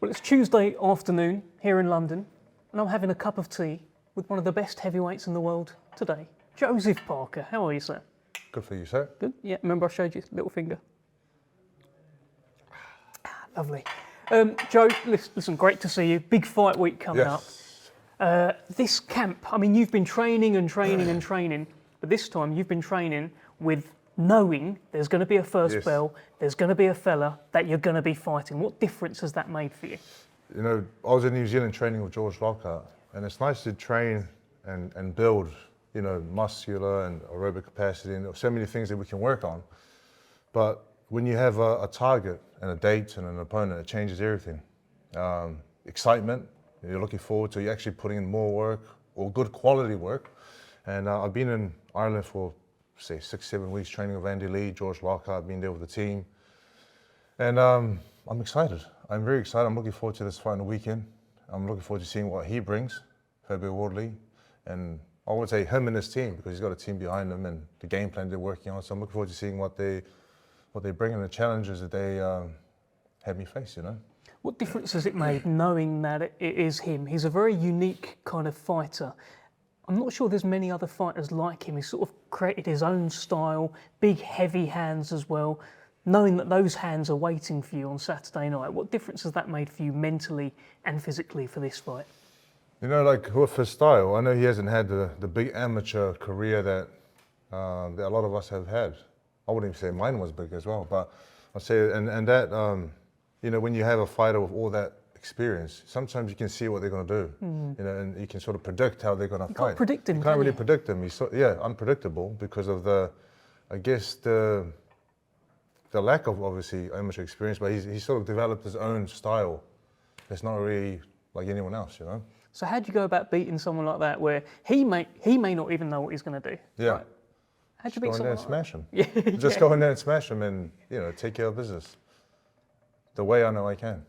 Well, it's Tuesday afternoon here in London, and I'm having a cup of tea with one of the best heavyweights in the world today, Joseph Parker. How are you, sir? Good for you, sir. Good? Yeah, remember I showed you little finger? Lovely. Joe, listen, great to see you. Big fight week coming up. This camp, I mean, you've been training and training, but this time you've been training with knowing there's going to be a first bell, there's going to be a fella that you're going to be fighting. What difference has that made for you? You know, I was in New Zealand training with George Lockhart, and it's nice to train and build, you know, muscular and aerobic capacity, and so many things that we can work on. But when you have a target and a date and an opponent, it changes everything. Excitement, you're looking forward to, you're actually putting in more work or good quality work. And I've been in Ireland for, say, 6-7 weeks training with Andy Lee, George Lockhart, been there with the team. And I'm excited. I'm very excited. I'm looking forward to this fight on the weekend. I'm looking forward to seeing what he brings, Fabio Wardley. And I would say him and his team, because he's got a team behind him and the game plan they're working on. So I'm looking forward to seeing what they bring and the challenges that they had me face, you know. What difference has it made knowing that it is him? He's a very unique kind of fighter. I'm not sure there's many other fighters like him. He's sort of created his own style, big heavy hands as well. Knowing that those hands are waiting for you on Saturday night, what difference has that made for you mentally and physically for this fight? You know, like with his style, I know he hasn't had the big amateur career that a lot of us have had. I wouldn't even say mine was big as well, but I'd say, and that, you know, when you have a fighter with all that experience, sometimes you can see what they're going to do, you know, and you can sort of predict how they're going to fight. You can't predict him, You can't really predict him. He's unpredictable because of I guess the lack of, obviously, amateur experience, but he's sort of developed his own style. It's not really like anyone else, you know? So how do you go about beating someone like that where he may not even know what he's going to do? Yeah. Right? How'd you beat someone like smash him. Yeah. Just go in there and smash him and, you know, take care of business. The way I know I can.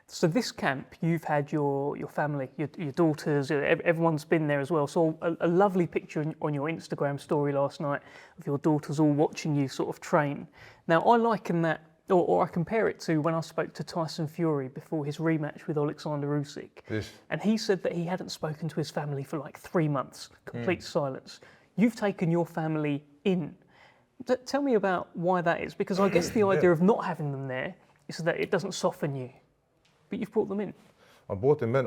So this camp, you've had your family, your daughters, everyone's been there as well. Saw a lovely picture on your Instagram story last night of your daughters all watching you sort of train. Now I liken that, or I compare it to when I spoke to Tyson Fury before his rematch with Alexander Usyk. Yes. And he said that he hadn't spoken to his family for like 3 months, complete silence. You've taken your family in. Tell me about why that is, because I guess the idea of not having them there is that it doesn't soften you, but you've brought them in. I brought them in.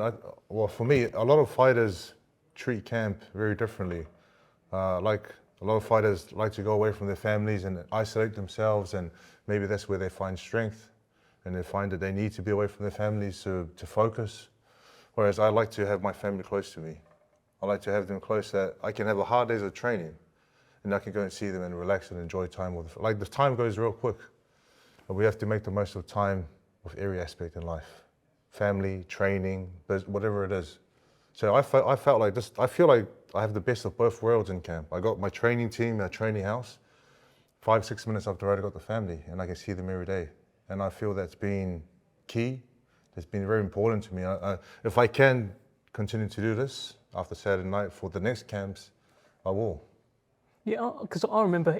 Well, for me, a lot of fighters treat camp very differently. Like a lot of fighters like to go away from their families and isolate themselves, and maybe that's where they find strength, and they find that they need to be away from their families to focus. Whereas I like to have my family close to me. I like to have them close that I can have a hard days of training and I can go and see them and relax and enjoy time with them. Like the time goes real quick, but we have to make the most of time with every aspect in life. Family, training, whatever it is. So I felt like this, I feel like I have the best of both worlds in camp. I got my training team, my training house. 5-6 minutes after I got the family and I can see them every day. And I feel that's been key. It's been very important to me. If I can continue to do this after Saturday night for the next camps, I will. Yeah, because I remember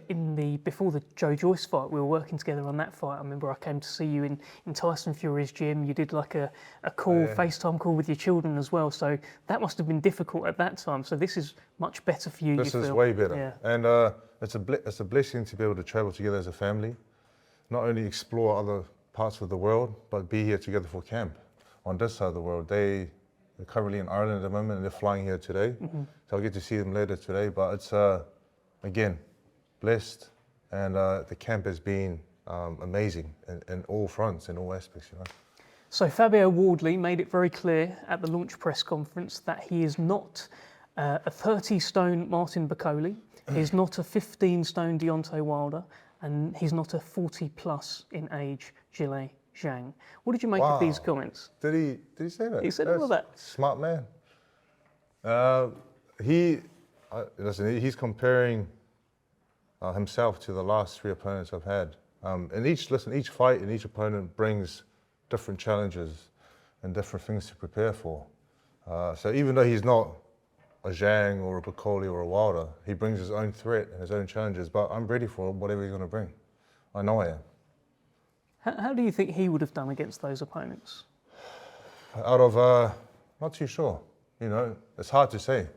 before the Joe Joyce fight, we were working together on that fight. I remember I came to see you in Tyson Fury's gym. You did like a call, FaceTime call with your children as well. So that must have been difficult at that time. So this is much better for you. This is way better. Yeah. And it's a blessing to be able to travel together as a family. Not only explore other parts of the world, but be here together for camp on this side of the world. They're currently in Ireland at the moment and they're flying here today. So I'll get to see them later today. But it's, again, blessed. And the camp has been amazing in all fronts, in all aspects, you know. So Fabio Wardley made it very clear at the launch press conference that he is not a 30-stone Martin Bakole, he's not a 15-stone Deontay Wilder, and he's not a 40-plus in age Zhilei Zhang. What did you make of these comments? Did he say that? He said all of that. Smart man. Listen, he's comparing himself to the last 3 opponents I've had. And each fight and each opponent brings different challenges and different things to prepare for. So even though he's not a Zhang or a Bakole or a Wilder, he brings his own threat and his own challenges, but I'm ready for whatever he's going to bring. I know I am. How do you think he would have done against those opponents? Out of, not too sure. You know, it's hard to say.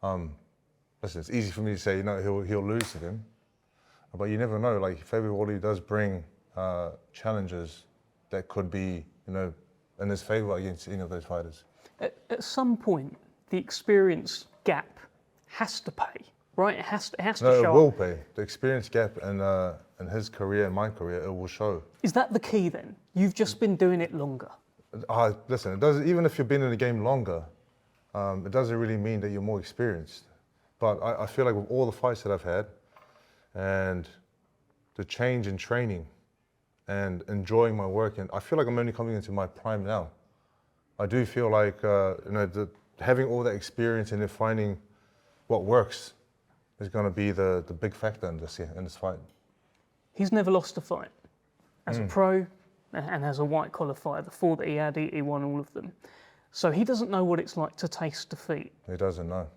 Listen, it's easy for me to say, you know, he'll lose to them. But you never know. Like, Fabio Wardley does bring challenges that could be, you know, in his favour against any of those fighters. At some point, the experience gap has to pay, right? It has to No, show it will up. pay. The experience gap in his career and my career, it will show. Is that the key then? You've just been doing it longer. Listen, it doesn't. Even if you've been in the game longer, it doesn't really mean that you're more experienced. But I feel like with all the fights that I've had, and the change in training, and enjoying my work, and I feel like I'm only coming into my prime now. I do feel like you know, having all that experience and then finding what works is going to be the big factor in this fight. He's never lost a fight. As a pro and as a white-collar fighter, the 4 that he had, he won all of them. So he doesn't know what it's like to taste defeat. He doesn't know.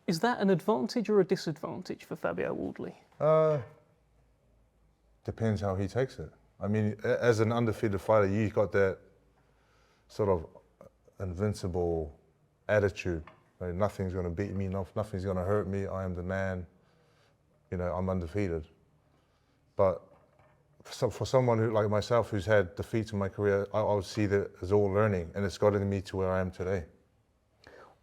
Is that an advantage or a disadvantage for Fabio Wardley? Depends how he takes it. I mean, as an undefeated fighter, you've got that sort of invincible attitude. Like, nothing's going to beat me, nothing's going to hurt me, I am the man. You know, I'm undefeated. But for someone who, like myself, who's had defeats in my career, I would see that as all learning, and it's gotten me to where I am today.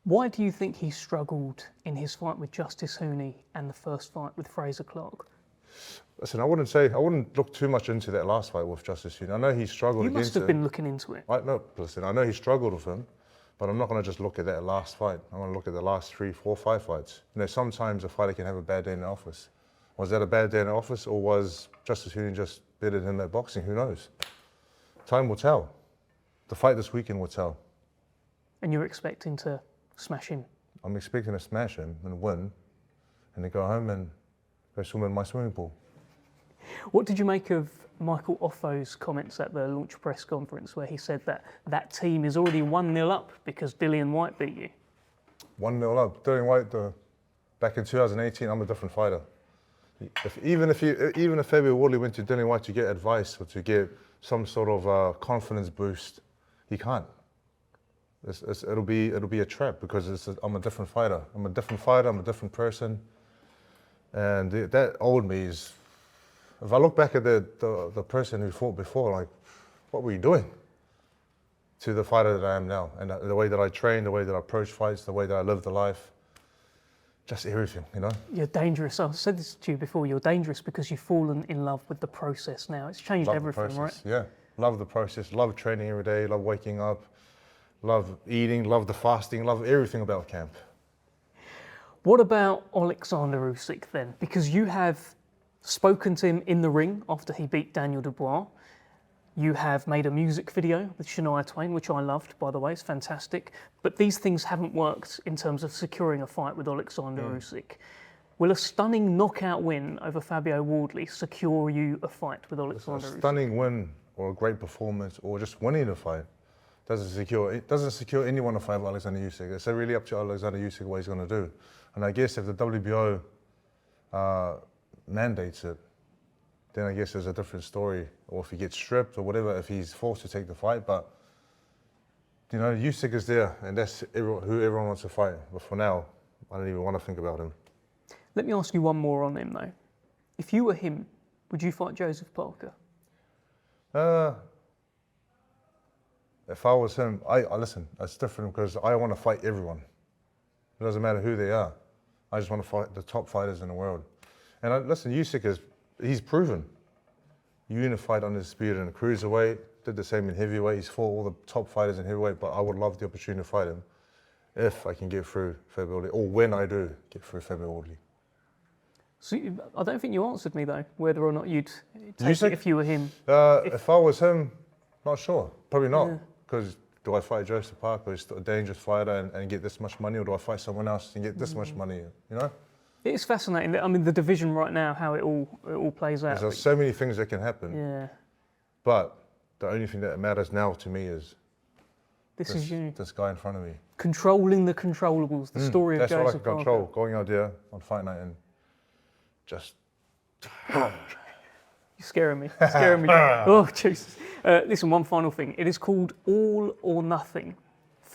Why do you think he struggled in his fight with Justice Hooney and the first fight with Fraser Clark? Listen, I wouldn't look too much into that last fight with Justice Hooney. I know he struggled against You must have been looking into it. Listen, I know he struggled with him, but I'm not going to just look at that last fight. I'm going to look at the last 3, 4, 5 fights. You know, sometimes a fighter can have a bad day in the office. Was that a bad day in the office, or was Justice Hooney just better than him at boxing? Who knows? Time will tell. The fight this weekend will tell. And you're expecting to smash him? I'm expecting to smash him and win, and then go home and go swim in my swimming pool. What did you make of Michael Offo's comments at the launch press conference, where he said that team is already 1-0 up because Dillian Whyte beat you? 1-0 up. Dillian Whyte, back in 2018, I'm a different fighter. Even if Fabio Wardley went to Dillian Whyte to get advice or to get some sort of confidence boost, he can't. It'll be a trap, because I'm a different fighter. I'm a different fighter. I'm a different person, and that old me is. If I look back at the person who fought before, like, what were you doing? To the fighter that I am now, and the way that I train, the way that I approach fights, the way that I live the life, just everything, you know? You're dangerous. I've said this to you before, you're dangerous because you've fallen in love with the process now. It's changed everything, right? Yeah, love the process, love training every day, love waking up, love eating, love the fasting, love everything about camp. What about Alexander Usyk then? Because you have spoken to him in the ring after he beat Daniel Dubois. You have made a music video with Shania Twain, which I loved, by the way. It's fantastic. But these things haven't worked in terms of securing a fight with Alexander Usyk. Will a stunning knockout win over Fabio Wardley secure you a fight with Alexander Usyk? A stunning win or a great performance or just winning the fight doesn't secure anyone a fight with Alexander Usyk. It's really up to Alexander Usyk what he's going to do. And I guess if the WBO mandates it, then I guess there's a different story. Or if he gets stripped or whatever, if he's forced to take the fight. But, you know, Usyk is there, and that's who everyone wants to fight. But for now, I don't even want to think about him. Let me ask you one more on him, though. If you were him, would you fight Joseph Parker? If I was him, I listen, that's different, because I want to fight everyone. It doesn't matter who they are. I just want to fight the top fighters in the world. And listen, Usyk he's proven. Unified undisputed in the cruiserweight, did the same in heavyweight. He's fought all the top fighters in heavyweight, but I would love the opportunity to fight him if I can get through Fabio Wardley, or when I do get through Fabio Wardley. So I don't think you answered me though, whether or not you'd take it if you were him. If I was him, not sure. Probably not, because do I fight Joseph Parker, who's a dangerous fighter, and get this much money, or do I fight someone else and get this much money, you know? It's fascinating. I mean, the division right now, how it all plays out. There's so many things that can happen. Yeah. But the only thing that matters now to me is this guy in front of me. Controlling the controllables, the story of Joseph Parker. That's what I can control, going out there on fight night and just... You're scaring me. Oh, Jesus. Listen, one final thing. It is called All or Nothing.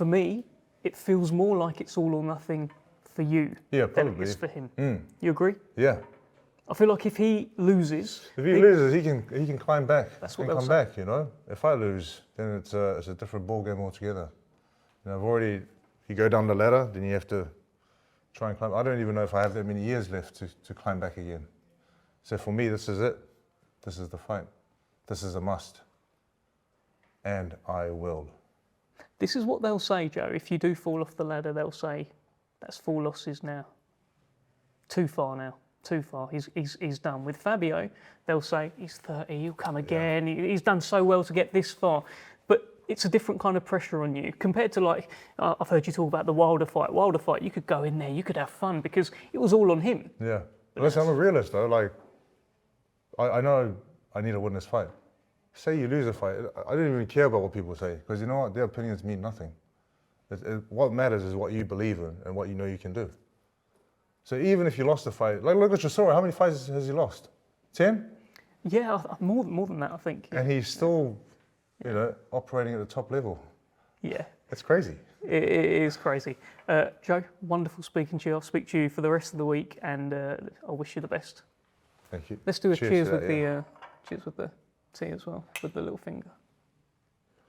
For me, it feels more like it's all or nothing for you Yeah, than it probably. is for him. Mm. You agree? Yeah. I feel like if he loses, If he loses, he can climb back. That's what and they'll come say. back. You know. If I lose, then it's a different ball game altogether. You know, I've already. If you go down the ladder, then you have to try and climb. I don't even know if I have that many years left to climb back again. So for me, this is it. This is the fight. This is a must. And I will. this is what they'll say, Joe. If you do fall off the ladder, they'll say, that's 4 losses now. Too far now. Too far. He's done. With Fabio, they'll say, he's 30, he'll come again. He's done so well to get this far. But it's a different kind of pressure on you compared to, like, I've heard you talk about the Wilder fight. Wilder fight, you could go in there, you could have fun because it was all on him. Yeah. But listen, I'm a realist though. Like, I know I need to win this fight. Say you lose a fight, I don't even care about what people say because you know what? Their opinions mean nothing. What matters is what you believe in and what you know you can do. So even if you lost a fight, like look at Chisora, how many fights has he lost? 10? Yeah, more than that, I think. And he's still, you know, operating at the top level. Yeah. That's crazy. It is crazy. Joe, wonderful speaking to you. I'll speak to you for the rest of the week and I wish you the best. Thank you. Let's do a cheers to with that, the cheers with the tea as well, with the little finger.